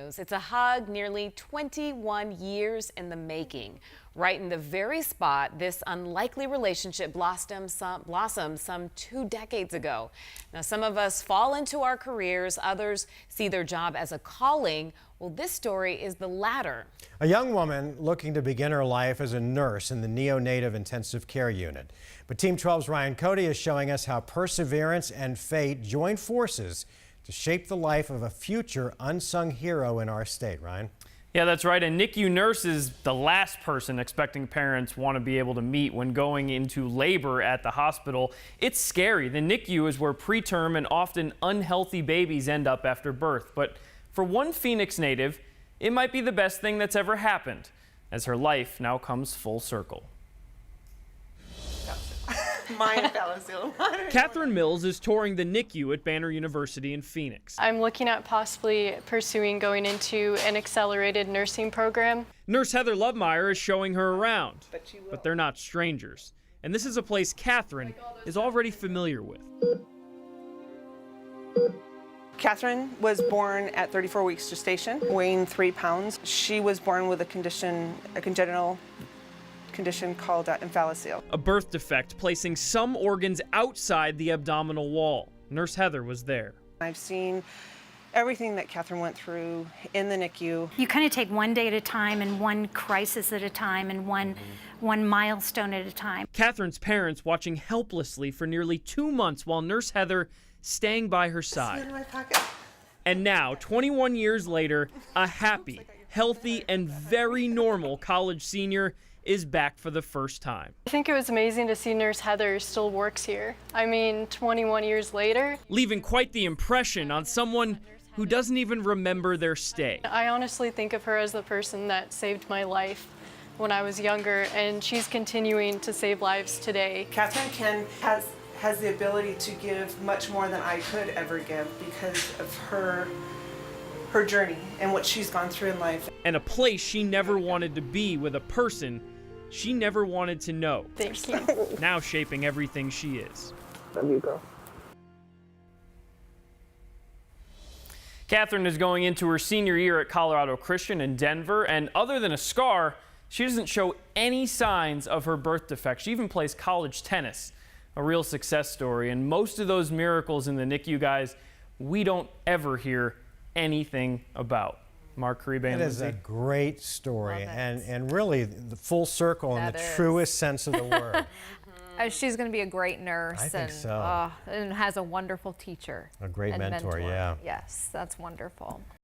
news. It's a hug nearly 21 years in the making, right in the very spot this unlikely relationship blossomed some 2 decades ago. Now, some of us fall into our careers, others see their job as a calling. Well, this story is the latter. A young woman looking to begin her life as a nurse in the neonatal intensive care unit. But Team 12's Ryan Cody is showing us how perseverance and fate join forces to shape the life of a future unsung hero in our state. Ryan? Yeah, that's right. A NICU nurse is the last person expecting parents want to be able to meet when going into labor at the hospital. It's scary. The NICU is where preterm and often unhealthy babies end up after birth. But for one Phoenix native, it might be the best thing that's ever happened, as her life now comes full circle. Catherine Mills is touring the NICU at Banner University in Phoenix. I'm looking at possibly pursuing going into an accelerated nursing program. Nurse Heather Lovemeyer is showing her around, but they're not strangers. And this is a place Catherine is already familiar with. Catherine was born at 34 weeks gestation, weighing 3 pounds. She was born with a congenital condition called emphalocele. A birth defect placing some organs outside the abdominal wall. Nurse Heather was there. I've seen everything that Catherine went through in the NICU. You kind of take one day at a time and one crisis at a time and one milestone at a time. Catherine's parents watching helplessly for nearly 2 months while Nurse Heather staying by her side. In my pocket. And now, 21 years later, a happy, healthy, and very normal college senior is back for the first time. I think it was amazing to see Nurse Heather still works here. I mean, 21 years later. Leaving quite the impression on someone who doesn't even remember their stay. I honestly think of her as the person that saved my life when I was younger, and she's continuing to save lives today. Catherine has the ability to give much more than I could ever give because of her journey and what she's gone through in life. And a place she never wanted to be with a person she never wanted to know. Thank you. Now shaping everything she is. Love you, girl. Catherine is going into her senior year at Colorado Christian in Denver, and other than a scar, she doesn't show any signs of her birth defect. She even plays college tennis. A real success story, and most of those miracles in the NICU, guys, we don't ever hear anything about. Mark Caribe. It is a great story, and really the full circle in the truest sense of the word. She's going to be a great nurse. I think so. And has a wonderful teacher. A great mentor, yeah. Yes, that's wonderful.